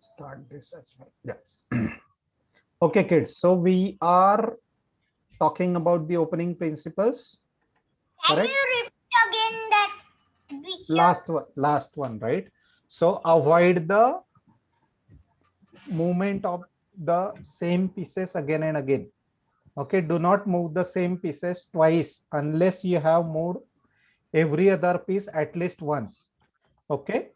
start this as well. Yeah. Okay, kids. So we are talking about the opening principles. Can Correct? you repeat again that Last one, right? So avoid the movement of the same pieces again and again. Okay, do not move the same pieces twice unless you have moved every other piece at least once. Okay,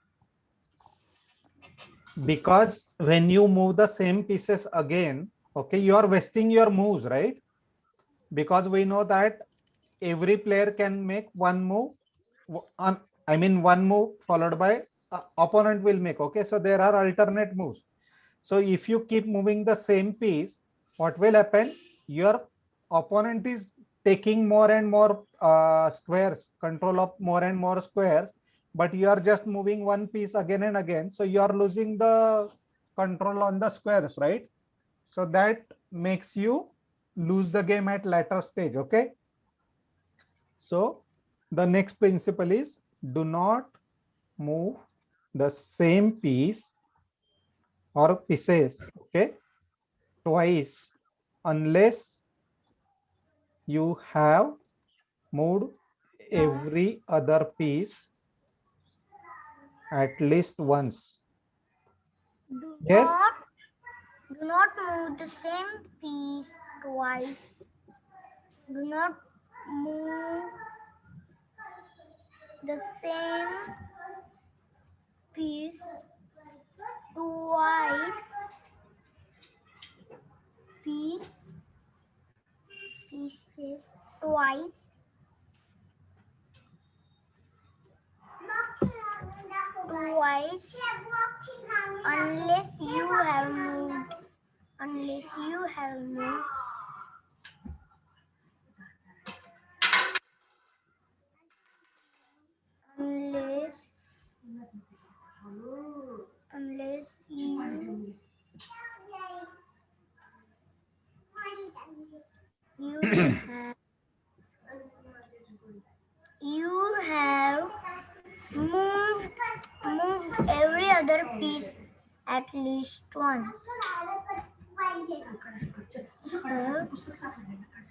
because when you move the same pieces again, okay, you are wasting your moves, right? Because we know that every player can make one move on, I mean one move followed by opponent will make. Okay, so there are alternate moves. So if you keep moving the same piece, what will happen? Your opponent is taking more and more squares, control of more and more squares, but you are just moving one piece again and again. So you are losing the control on the squares, right? So that makes you lose the game at later stage. Okay. So the next principle is do not move the same piece or pieces, okay, twice unless you have moved every other piece at least once. do Yes. not do not move the same piece twice. Do not move the same piece twice. Piece pieces twice. Twice unless you have moved. Unless you have moved. Unless you have moved every other piece at least once.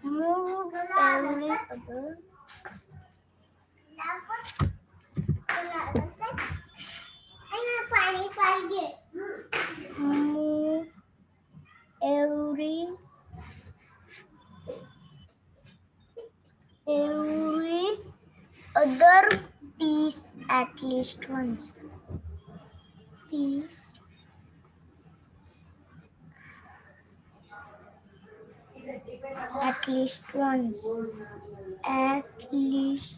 Moved every other. Move every other piece at least once. Piece at least once. At least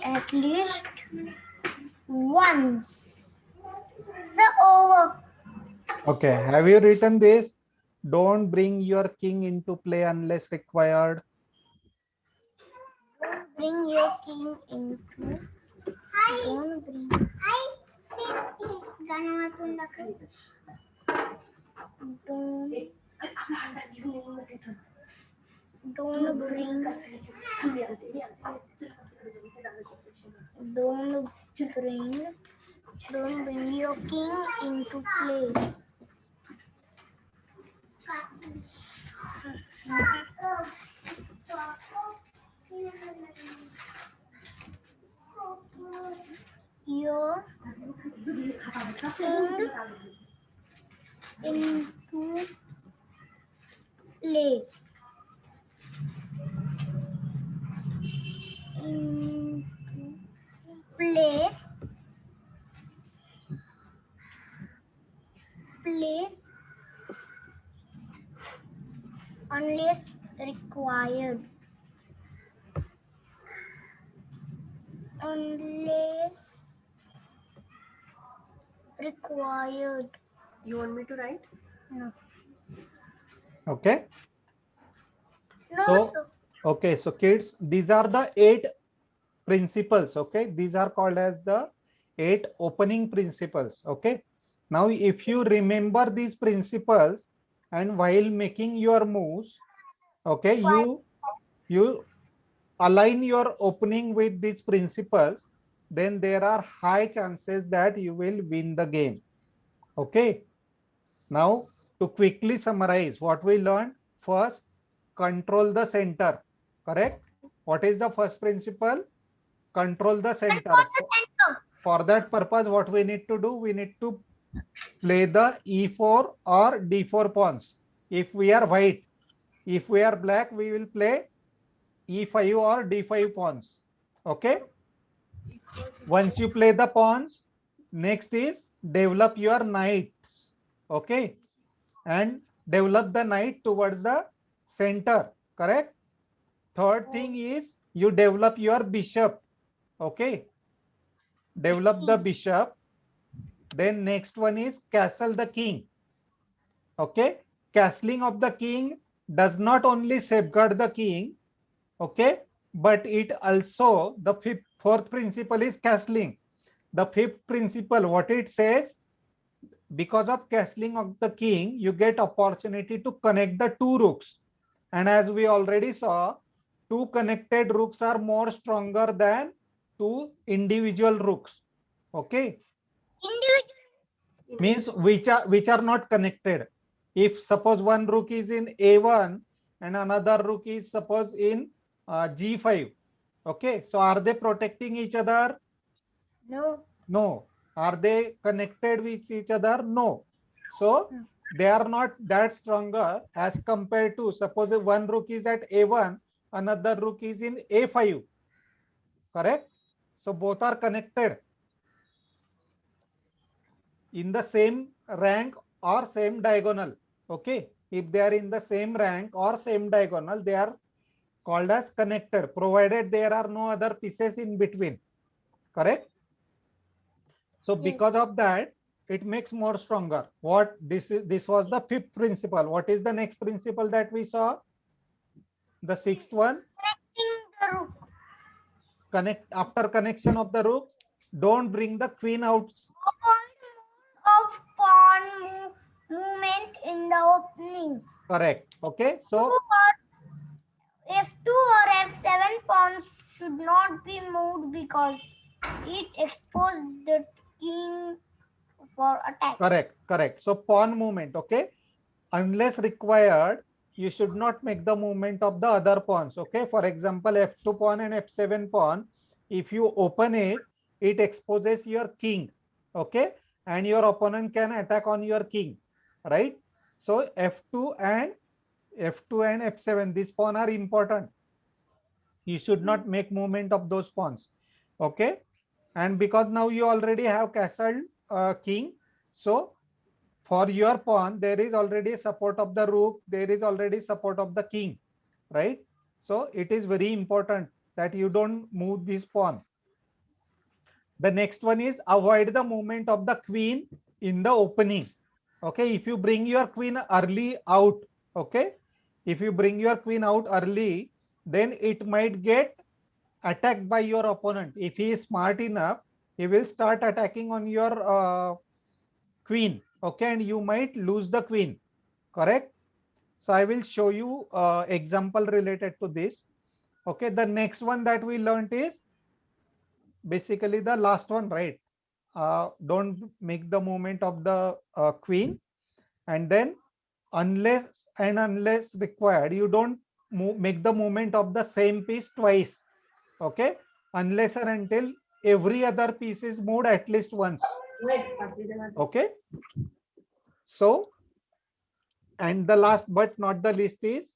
at least once. The over. Okay. Have you written this? Don't bring your king into play unless required. Don't bring your king into. Don't bring. Don't don't bring. Don't bring. Don't bring your king into play. Your king into play. Into play. Play unless required. Unless required. You want me to write? No. Okay. No, So, sir. okay. So kids, these are the 8 principles. Okay. These are called as the 8 opening principles. Okay. Now, if you remember these principles and while making your moves, okay, you align your opening with these principles, then there are high chances that you will win the game. Okay. Now, to quickly summarize what we learned, first, control the center. Correct? What is the first principle? Control the center. For that purpose, what we need to do, we need to play the e4 or d4 pawns. If we are white, if we are black, we will play e5 or d5 pawns. Okay. Once you play the pawns, next is develop your knights. Okay. And develop the knight towards the center. Correct. Third thing is you develop your bishop. Okay. Develop the bishop. Then next one is castle the king. Okay. Castling of the king does not only safeguard the king, okay, but it also, the fourth principle is castling. The fifth principle, what it says, because of castling of the king, you get opportunity to connect the two rooks. And as we already saw, two connected rooks are more stronger than two individual rooks. Okay. Means which are not connected. If suppose one rook is in a1 and another rook is suppose in g5. Okay. So are they protecting each other? No. No. Are they connected with each other? No. So they are not that stronger as compared to suppose one rook is at a1, another rook is in a5. Correct? So both are connected in the same rank or same diagonal. Okay. If they are in the same rank or same diagonal, they are called as connected, provided there are no other pieces in between. Correct? So because of that, it makes more stronger. What this was the fifth principle. What is the next principle that we saw? The sixth one. Connecting the rook. Connect after connection of the rook. Don't bring the queen out. Of pawn movement in the opening. Correct. Okay. So F2 or F7 pawns should not be moved because it exposes the king for attack. correct. Correct. So pawn movement. Okay. Unless required, you should not make the movement of the other pawns. Okay. For example, F2 pawn and F7 pawn. If you open it, it exposes your king. Okay. And your opponent can attack on your king. Right. So F2 and F7, these pawns are important. You should not make movement of those pawns. Okay. And because now you already have castle king. So for your pawn, there is already support of the rook. There is already support of the king. Right. So it is very important that you don't move this pawn. The next one is avoid the movement of the queen in the opening. Okay. If you bring your queen early out. Okay. If you bring your queen out early, then it might get attacked by your opponent. If he is smart enough, he will start attacking on your queen. Okay. And you might lose the queen. Correct. So I will show you example related to this. Okay. The next one that we learned is basically the last one, right? Don't make the movement of the queen. And then unless required, you don't make the movement of the same piece twice. Okay. Unless and until every other piece is moved at least once. Okay. So, and the last but not the least is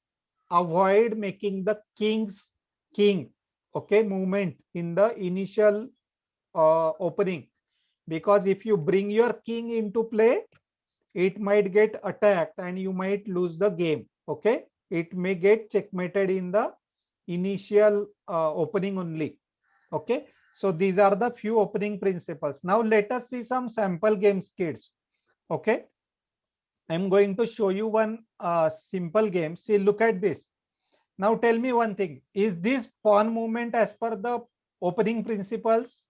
avoid making the king's king, okay, movement in the initial opening, because if you bring your king into play, it might get attacked and you might lose the game. Okay. It may get checkmated in the initial opening only. Okay. So these are the few opening principles. Now let us see some sample games, kids. Okay. I'm going to show you one simple game. See, look at this. Now tell me one thing. Is this pawn movement as per the opening principles?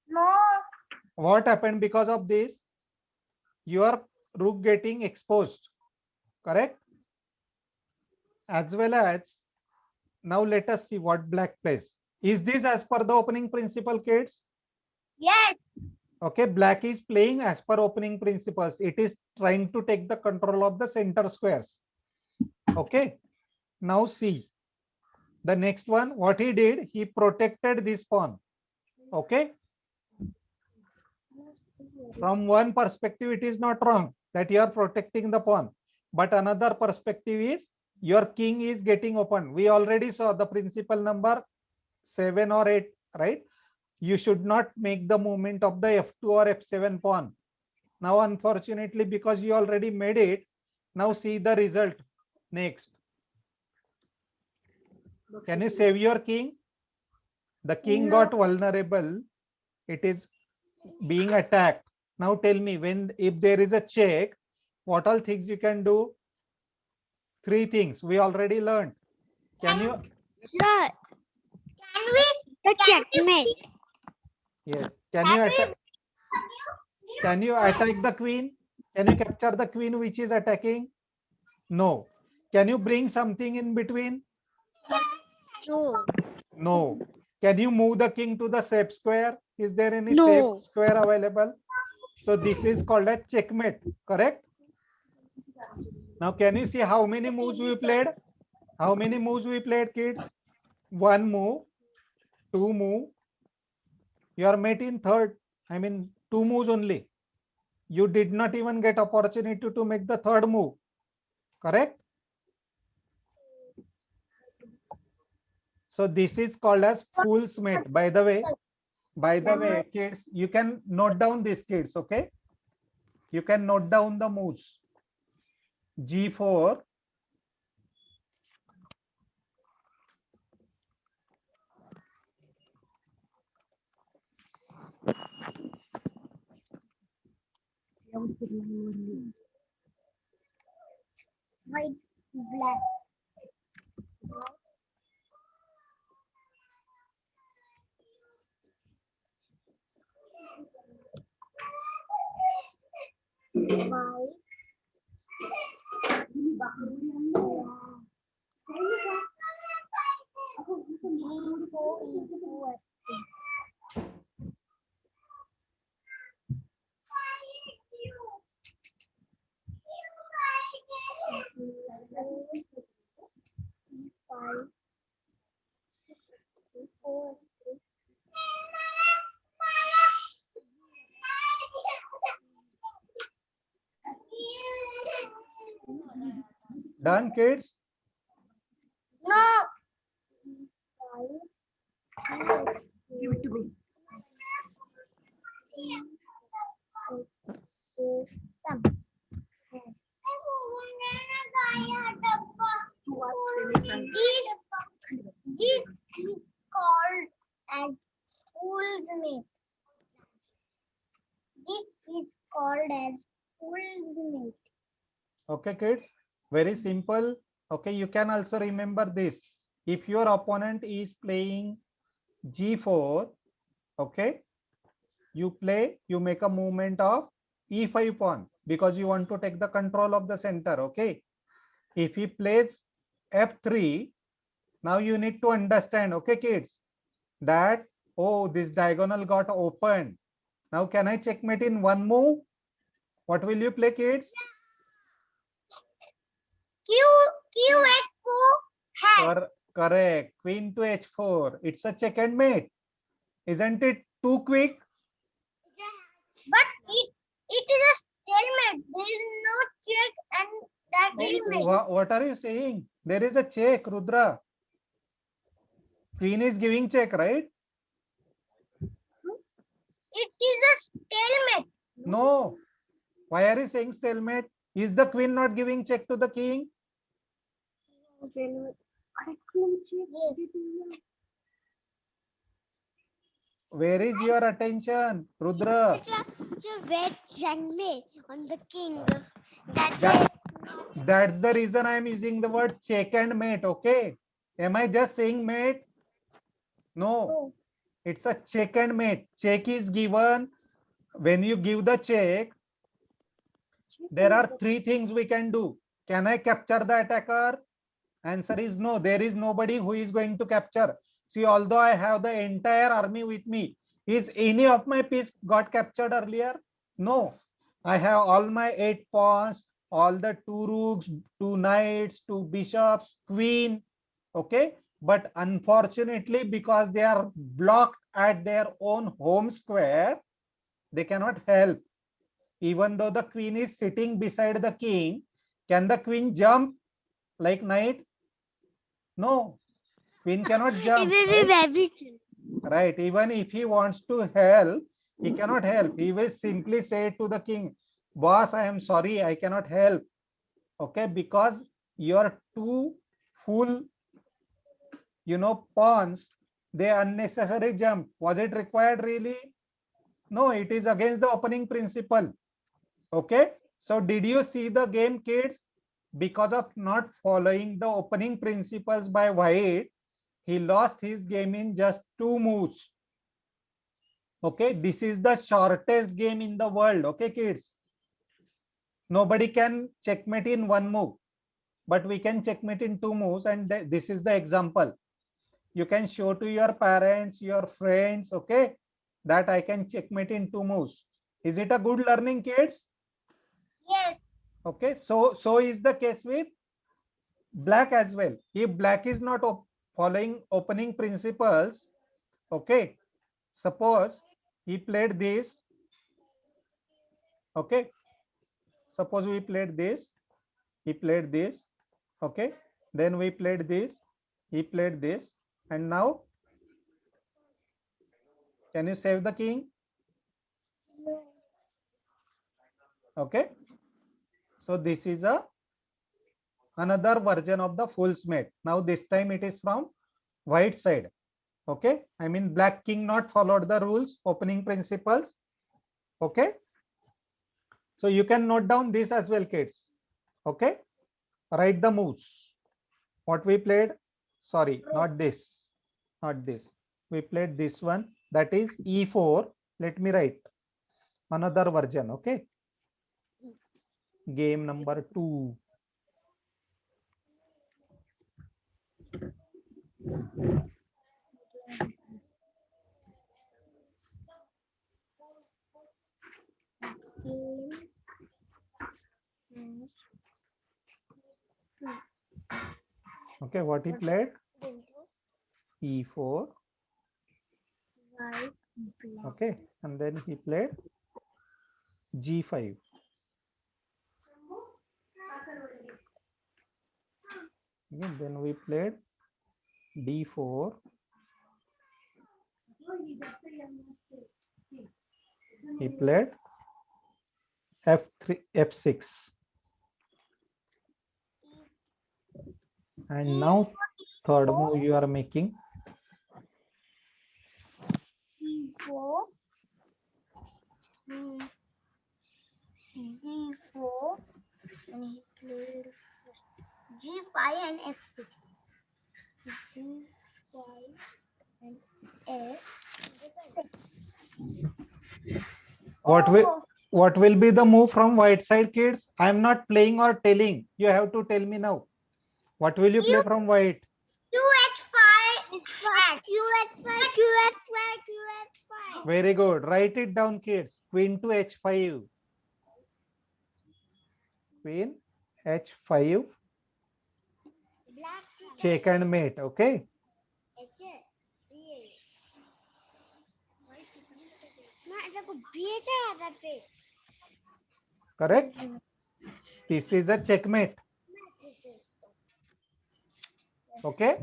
No. What happened because of this? Your rook getting exposed. Correct? As well as Now let us see what black plays. Is this as per the opening principle, kids? Yes. Okay, black is playing as per opening principles. It is trying to take the control of the center squares. Okay, now see the next one. What he did, he protected this pawn. Okay, from one perspective, it is not wrong that you are protecting the pawn, but another perspective is your king is getting open. We already saw the principle number 7 or 8, right? You should not make the movement of the f2 or f7 pawn. Now, unfortunately, because you already made it, now see the result next. Can you save your king? The king No. got vulnerable. It is being attacked. Now tell me, when if there is a check, what all things you can do? 3 things we already learned. Can you? Sir, Can we? the Can we- checkmate. Yes. Can you attack? Can you attack the queen? Can you capture the queen which is attacking? No. Can you bring something in between? No. No. Can you move the king to the safe square? Is there any No. safe square available? So this is called a checkmate, correct? Now can you see how many moves we played? How many moves we played, kids? 1 move, 2 move. You are mate in third. I mean 2 moves only. You did not even get opportunity to make the third move, correct? So this is called as fool's mate. By the way, kids, you can note down these, kids, okay? You can note down the moves. G4, White, black. White. done, kids? No. This is called as fool's mate. This is called as fool's mate. Okay, kids, very simple. Okay, you can also remember this. If your opponent is playing G4, okay, you make a movement of E5 pawn because you want to take the control of the center, okay? If he plays F3, now you need to understand, okay, kids, that, oh, this diagonal got opened. Now, can I checkmate in 1 move? What will you play, kids? QH4 has. Correct. Queen to H4. It's a check and mate. Isn't it too quick? But it is a stalemate. There is no check and that What are you saying? There is a check, Rudra. Queen is giving check, right? It is a stalemate. No. Why are you saying stalemate? Is the queen not giving check to the king? Yes. Where is your attention, Rudra? It's a red checkmate on the king. That's the reason I am using the word check and mate, okay? Am I just saying mate? No, it's a check and mate. Check is given. When you give the check, there are 3 things we can do. Can I capture the attacker? Answer is no. There is nobody who is going to capture. See, although I have the entire army with me, is any of my piece got captured earlier? No. I have all my 8 pawns, all the 2 rooks, 2 knights, 2 bishops, queen. Okay. But unfortunately, because they are blocked at their own home square, they cannot help. Even though the queen is sitting beside the king, can the queen jump like knight? No, queen cannot jump, right? Right. Even if he wants to help, he cannot help. He will simply say to the king, boss, I am sorry, I cannot help. Okay, because your 2 full, pawns, they unnecessary jump. Was it required really? No, it is against the opening principle. Okay, so did you see the game, kids? Because of not following the opening principles by white, he lost his game in just 2 moves. Okay, this is the shortest game in the world. Okay, kids, nobody can checkmate in 1 move, but we can checkmate in 2 moves, and this is the example. You can show to your parents, your friends, okay, that I can checkmate in 2 moves. Is it a good learning, kids? Yes. Okay, so is the case with black as well. If black is not following opening principles, okay, suppose he played this, okay, suppose we played this, he played this, okay, then we played this, he played this, and now can you save the king? Okay, so this is another version of the fool's mate. Now this time it is from white side. Okay, I mean black king not followed the rules, opening principles. Okay, so you can note down this as well, kids. Okay, write the moves. What we played? Sorry, not this, not this. We played this one, that is e4. Let me write another version. Okay, game number 2. Okay, what he played? E4. Okay, and then he played G5. Okay, then we played D4. He played F3, F6. And now third move you are making. D4. D4. And he played G5 and F6. G5 and F6. What will be the move from white side, kids? I am not playing or telling. You have to tell me now. What will you play from white? QH5. QH5. Very good. Write it down, kids. Queen to H5. Queen H5. Check and mate. Okay. Correct. This is a checkmate. Okay.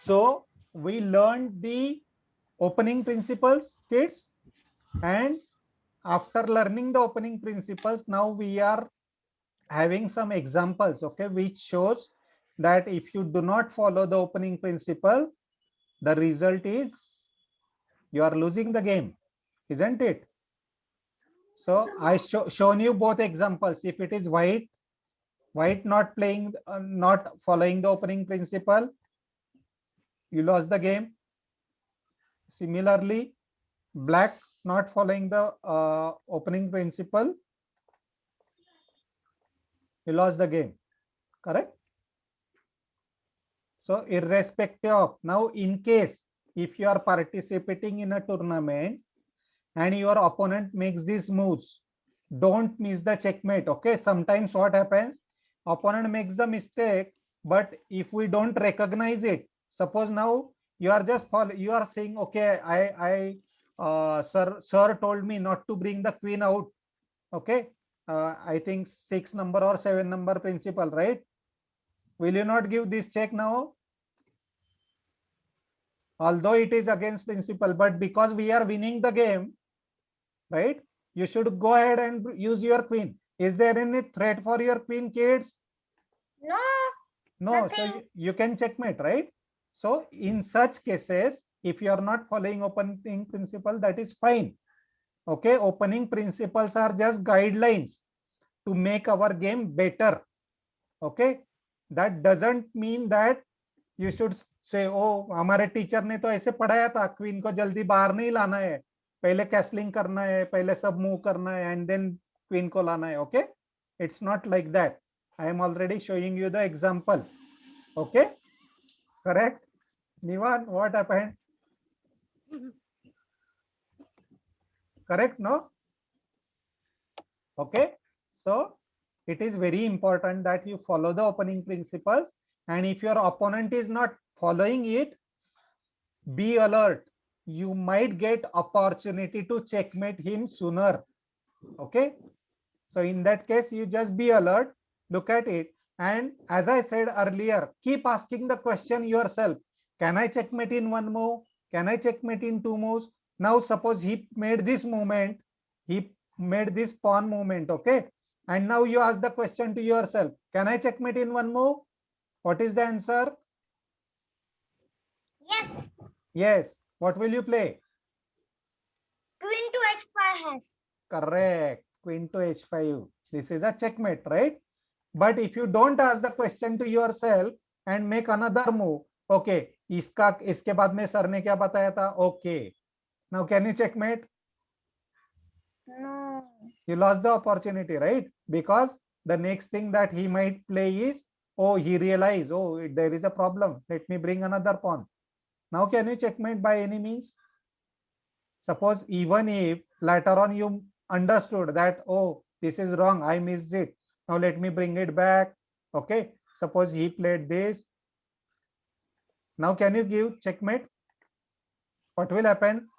So we learned the opening principles, kids, and after learning the opening principles, now we are having some examples, okay, which shows that if you do not follow the opening principle, the result is you are losing the game, isn't it? So I shown you both examples. If it is white not playing, not following the opening principle, you lost the game. Similarly, black not following the opening principle, you lost the game. Correct? So irrespective of, now in case if you are participating in a tournament and your opponent makes these moves, don't miss the checkmate. Okay, sometimes what happens, opponent makes the mistake, but if we don't recognize it, suppose now you are just you are saying, okay, sir told me not to bring the queen out. Okay, I think 6 number or 7 number principal, right? Will you not give this check now? Although it is against principle, but because we are winning the game, right? You should go ahead and use your queen. Is there any threat for your queen, kids? No. No, so Nothing. you can checkmate, right? So in such cases, if you are not following opening principle, that is fine. Okay, opening principles are just guidelines to make our game better. Okay, that doesn't mean that you should say, oh, हमारे teacher ने तो ऐसे पढ़ाया था, queen को जल्दी बाहर नहीं लाना है, पहले कैसलिंग करना है, पहले सब मूव करना है एंड देन क्वीन को लाना है. Okay, it's not like that. I am already showing you the example. Okay, correct? Nivan, what happened? Correct, no? Okay, so it is very important that you follow the opening principles, and if your opponent is not following it, be alert. You might get opportunity to checkmate him sooner. Okay, so in that case, you just be alert, look at it, and as I said earlier, keep asking the question yourself. Can I checkmate in one move? Can I checkmate in two moves? Now suppose he made this movement, he made this pawn movement, okay, and now you ask the question to yourself, can I checkmate in one move? What is the answer? Yes. Yes. What will you play? Queen to h5 has. Correct. Queen to h5. This is a checkmate, right? But if you don't ask the question to yourself and make another move, okay, इसके बाद में sir ने क्या बताया था? Okay. Now can you checkmate? No. You lost the opportunity, right? Because the next thing that he might play is, oh, he realized, oh, there is a problem. Let me bring another pawn. Now can you checkmate by any means? Suppose even if later on you understood that, oh, this is wrong, I missed it. Now let me bring it back. Okay, suppose he played this. Now can you give checkmate? What will happen?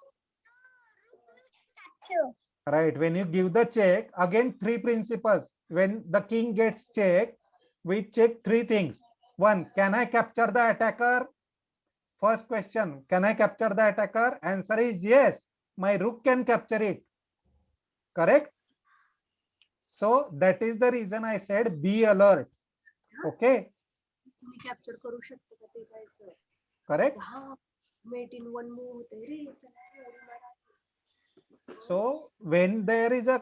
Sure. Right, when you give the check, again 3 principles. When the king gets check, we check 3 things. 1, can I capture the attacker? First question, can I capture the attacker? Answer is yes, my rook can capture it. Correct? So that is the reason I said be alert. Okay. तुम्ही capture करू शकतो का ते जायचं Correct. हा met in one move होते रे चला रे, उडी मारा. So when there is a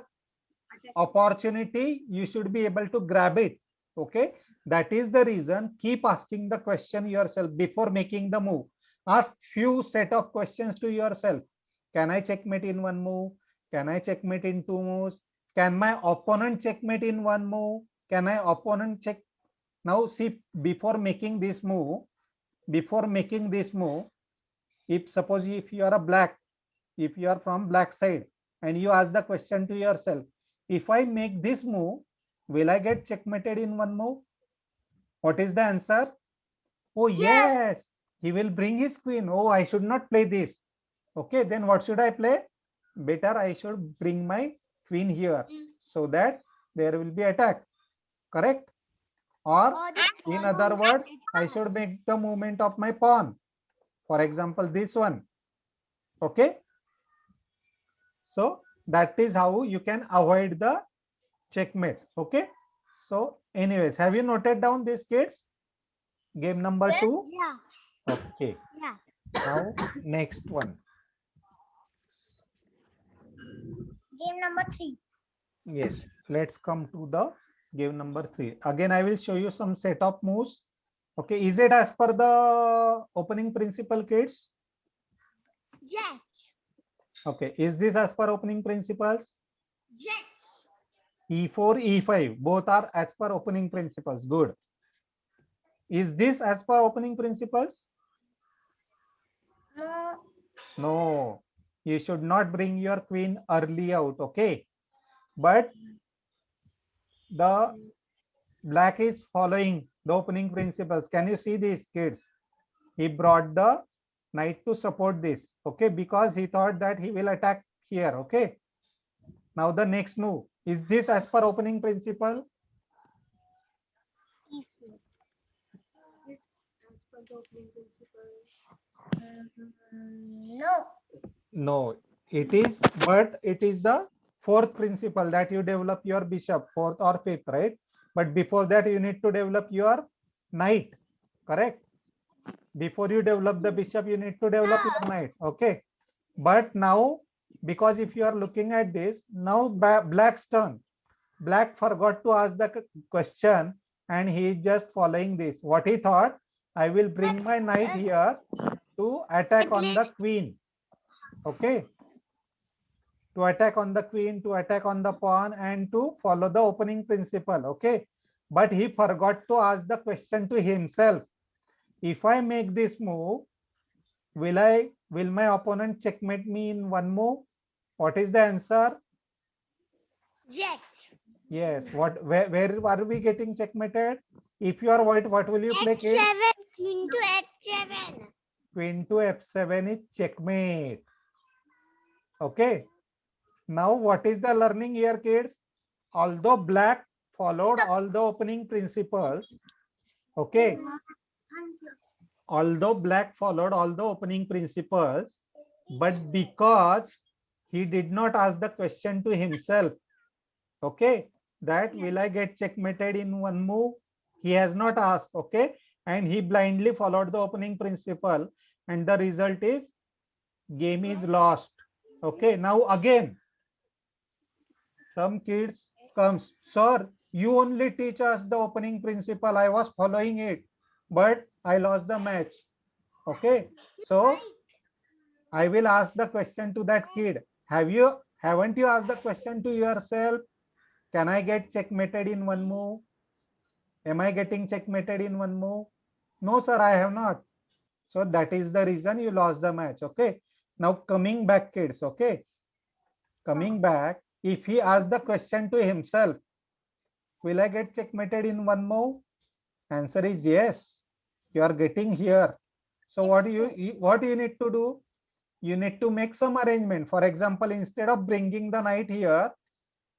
opportunity, you should be able to grab it. Okay, that is the reason keep asking the question yourself before making the move. Ask few set of questions to yourself. Can I checkmate in one move? Can I checkmate in two moves? Can my opponent checkmate in one move? Can I opponent check? Now see, before making this move, if suppose if you are a black, if you are from black side and you ask the question to yourself, if I make this move, will I get checkmated in one move? What is the answer? Oh yes, he will bring his queen. Oh, I should not play this. Okay, then what should I play? Better I should bring my queen here so that there will be attack. Correct? Or in other words, I should make the movement of my pawn. For example, this one. Okay. So that is how you can avoid the checkmate. Okay. So anyways, have you noted down these, kids? Game number 2. Yeah. Okay. Yeah. Now next one. Game number 3. Yes. Let's come to the game number 3. Again, I will show you some set of moves. Okay. Is it as per the opening principle, kids? Yes. Okay. Is this as per opening principles? Yes. E4, E5, both are as per opening principles. Good. Is this as per opening principles? No. No, you should not bring your queen early out, okay? But the black is following the opening principles. Can you see these, kids? He brought the knight to support this, okay? Because he thought that he will attack here, okay? Now the next move. Is this as per opening principle? It's as per the opening principle. No. No, it is, but it is the fourth principle that you develop your bishop, fourth or fifth, right? But before that, you need to develop your knight, correct? Before you develop the bishop, you need to develop your knight, okay? But now, because if you are looking at this, now black's turn. Black forgot to ask the question and he is just following this. What he thought, I will bring my knight here to attack on the queen, okay? To attack on the queen, to attack on the pawn, and to follow the opening principle, okay? But he forgot to ask the question to himself. If I make this move, will my opponent checkmate me in one move? What is the answer? Yes. Yes. Where are we getting checkmated? If you are white, what will you play, kid? H7 into H7. Queen to F7 is checkmate. Okay. Now what is the learning here, kids? Although black followed all the opening principles, okay, although black followed all the opening principles, but because he did not ask the question to himself, okay, that will I get checkmated in one move, he has not asked, okay, and he blindly followed the opening principle, and the result is game is lost. Okay, now again some kids comes, sir, you only teach us the opening principle, I was following it, but I lost the match. Okay, so I will ask the question to that kid. Haven't you asked the question to yourself? Can I get checkmated in one move? Am I getting checkmated in one move? No, sir, I have not. So that is the reason you lost the match. Okay. Now coming back, kids. Okay. Coming back, if he asks the question to himself, will I get checkmated in one move? Answer is yes. You are getting here. So what you need to do? You need to make some arrangement. For example, instead of bringing the knight here,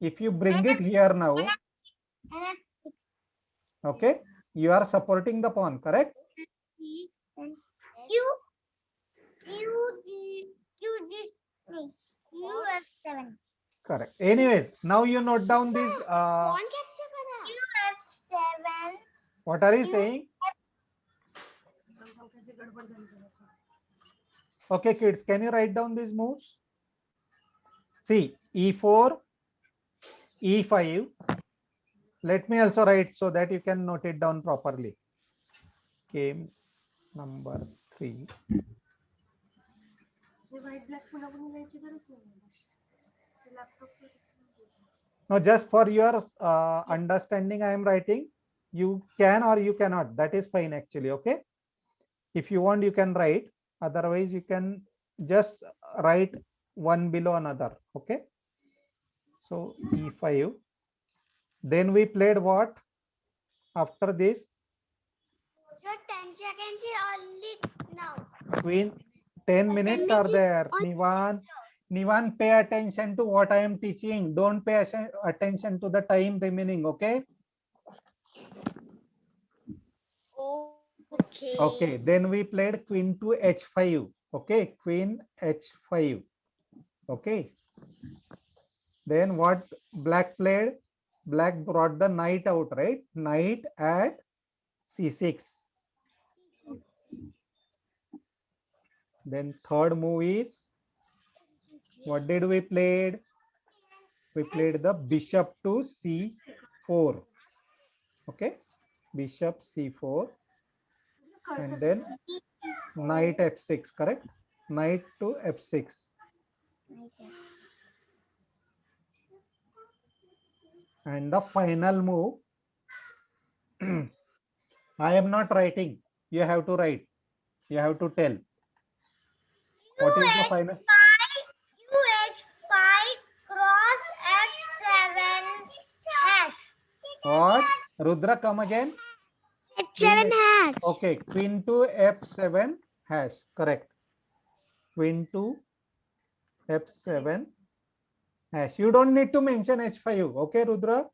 if you bring it here now, okay, you are supporting the pawn, correct? You, you have 7. Correct. Anyways, now you note down these. कौन कैसे बना? You have 7. What are you saying? Okay, kids, can you write down these moves? See, e4, e5. Let me also write so that you can note it down properly. Game number 3. Hey white black पुन्हा पुन्हा लिहायची गरज नाही laptop Now, just for your understanding, I am writing. You can or you cannot. That is fine actually. Okay. If you want, you can write. Otherwise, you can just write one below another. Okay. So e5. Then we played what? After this, Your 10 seconds is only now. queen. 10 minutes are there. Nivan, pay attention to what I am teaching. Don't pay attention to the time remaining. Okay. Okay. Okay, then we played queen to h5. Okay, queen h5. Okay. Then what black played? Black brought the knight out, right? Knight at c6. Then third move is, what did we played? We played the bishop to c4. Okay, bishop c4. And then knight f6, correct? Knight to f6. And the final move, I am not writing. You have to write. You have to tell. What is the final? UH5 cross F7 hash. What? Rudra, come again. H7 hash. Okay, queen to F7 hash. Correct. Queen to F7 hash. You don't need to mention H5. Okay, Rudra.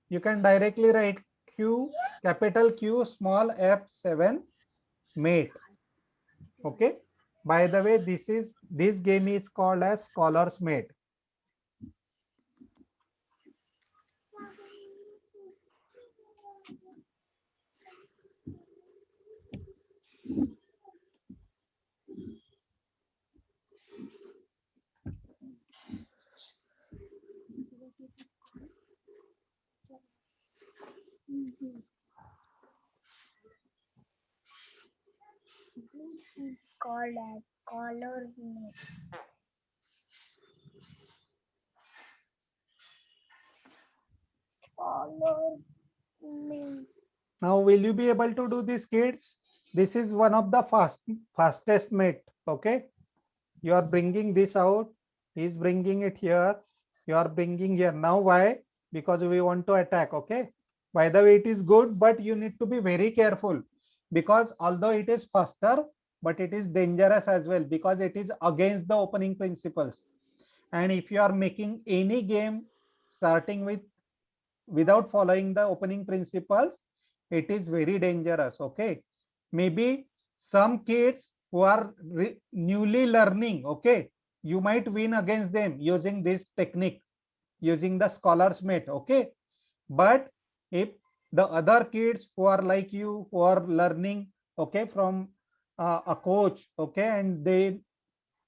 You can directly write Q, capital Q, small F7 mate. Okay. By the way, this game is called as Scholar's Mate. Called as colors mate. Colors mate. Now, will you be able to do this, kids? This is one of the fastest mate. Okay. You are bringing this out. He's bringing it here. You are bringing here. Now, why? Because we want to attack. Okay. By the way, it is good, but you need to be very careful because although it is faster, but it is dangerous as well because it is against the opening principles. And if you are making any game starting with without following the opening principles, it is very dangerous. Okay. Maybe some kids who are newly learning, okay, you might win against them using this technique, using the Scholar's Mate. Okay. But if the other kids who are like you, who are learning, okay, from a coach, okay, and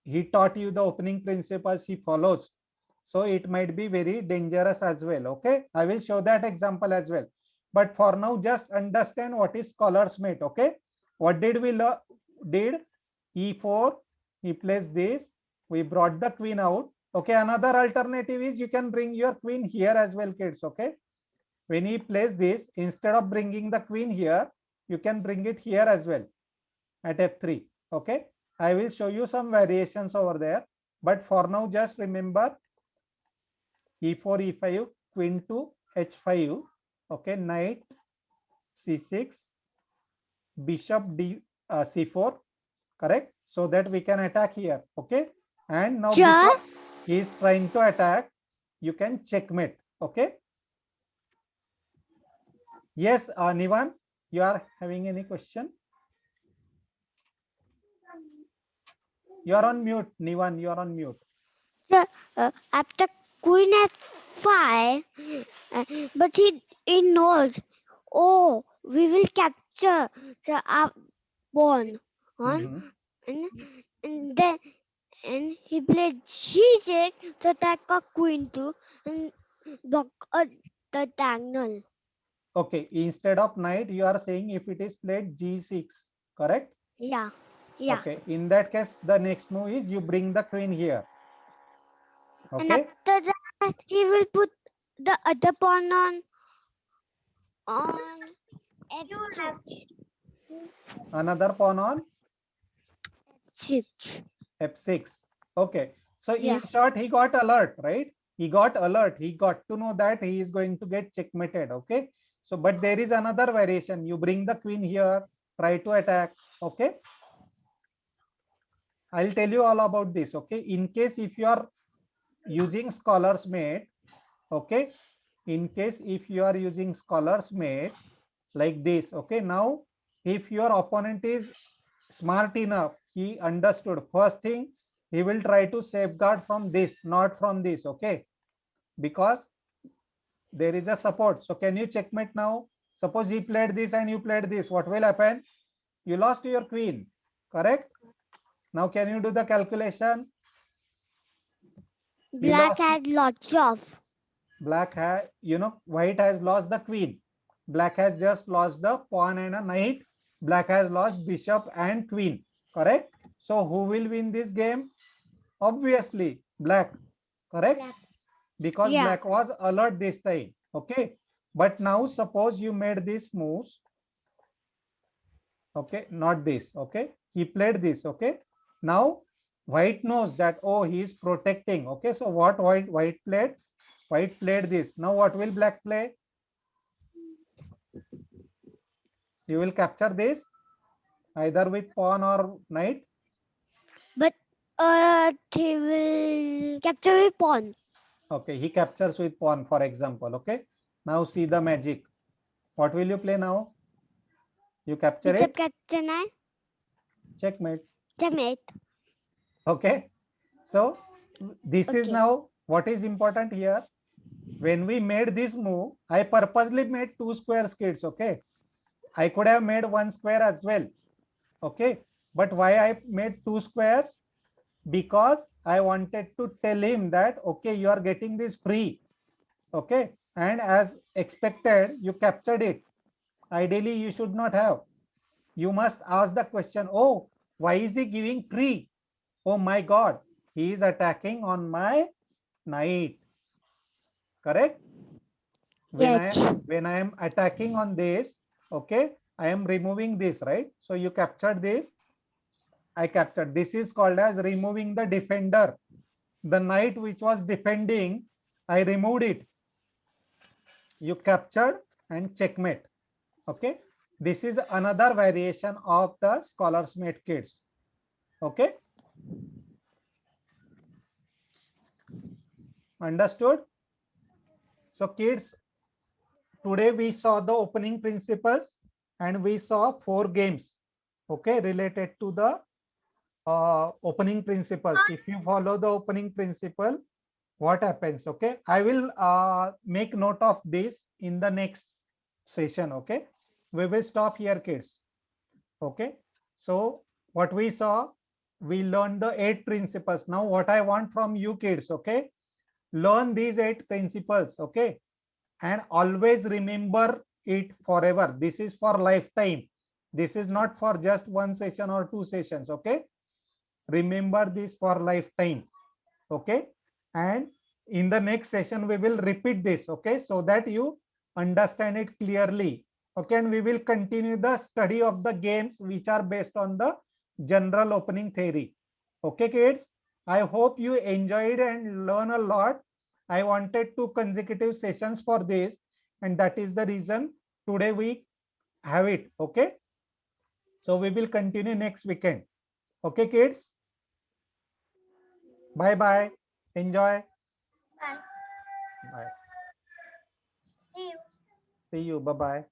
he taught you the opening principles, he follows, so it might be very dangerous as well. Okay, I will show that example as well, but for now just understand what is Scholar's Mate. Okay, what did we did? E4, he placed this, we brought the queen out. Okay, another alternative is you can bring your queen here as well, kids. Okay, when he plays this, instead of bringing the queen here, you can bring it here as well at f3. Okay, I will show you some variations over there, but for now just remember e4, e5, queen to h5. Okay, knight c6, bishop c4. Correct, so that we can attack here. Okay, and now because he is trying to attack, you can checkmate. Okay, yes, Nivan, you are having any question? You are on mute, Nivan, you are on mute. After queen f5, but he knows, oh, we will capture the pawn on, and then he played g6 to attack a queen to and block the diagonal. Okay, instead of knight, you are saying if it is played g6, correct? Yeah. Okay, in that case, the next move is you bring the queen here. And Okay. after that, he will put the other pawn on f6. Another pawn on F6. f6. Okay, so Yeah. in short, he got alert, right? He got alert. He got to know that he is going to get checkmated. Okay, so but there is another variation. You bring the queen here, try to attack. Okay, I'll tell you all about this. Okay, in case if you are using Scholar's Mate, okay, in case if you are using Scholar's Mate like this, okay, now if your opponent is smart enough, he understood first thing, he will try to safeguard from this, not from this. Okay, because there is a support. So can you checkmate now? Suppose he played this and you played this, what will happen? You lost your queen, correct? Now can you do the calculation? Black has lots of. Black has, white has lost the queen. Black has just lost the pawn and a knight. Black has lost bishop and queen, correct? So who will win this game? Obviously black, correct? Because black was alert this time. Okay, but now suppose you made these moves. Okay, not this. Okay, he played this. Okay, now white knows that, oh, he is protecting. Okay, so what white played? White played this. Now what will black play? You will capture this either with pawn or knight. But he will capture a pawn. Okay, he captures with pawn, for example. Okay, now see the magic. What will you play now? You capture Bishop it, capture knight. checkmate. Checkmate. Okay, so this is Okay. now what is important here. When we made this move, I purposely made two square skids. Okay, I could have made one square as well. Okay, but why I made two squares? Because I wanted to tell him that, okay, you are getting this free. Okay, and as expected, you captured it. Ideally, you should not have. You must ask the question, oh, why is he giving free? Oh my God, he is attacking on my knight. Correct? Yes. When I am attacking on this, okay, I am removing this, right? So you captured this. I captured. This is called as removing the defender. The knight which was defending, I removed it. You captured and checkmate. Okay. This is another variation of the scholars mate kids. Okay. Understood? So kids, today we saw the opening principles and we saw 4 games. Okay. Related to the opening principles. If you follow the opening principle, what happens? Okay, I will make note of this in the next session. Okay, we will stop here, kids. Okay, so what we saw, we learned the 8 principles. Now what I want from you kids, okay, learn these 8 principles. Okay, and always remember it forever. This is for lifetime. This is not for just one session or 2 sessions. Okay, remember this for lifetime. Okay, and in the next session we will repeat this. Okay, so that you understand it clearly. Okay, and we will continue the study of the games which are based on the general opening theory. Okay kids, I hope you enjoyed and learn a lot. I wanted 2 consecutive sessions for this, and that is the reason today we have it. Okay, so we will continue next weekend. Okay kids, bye bye, enjoy. Bye. Bye. See you. See you. Bye bye.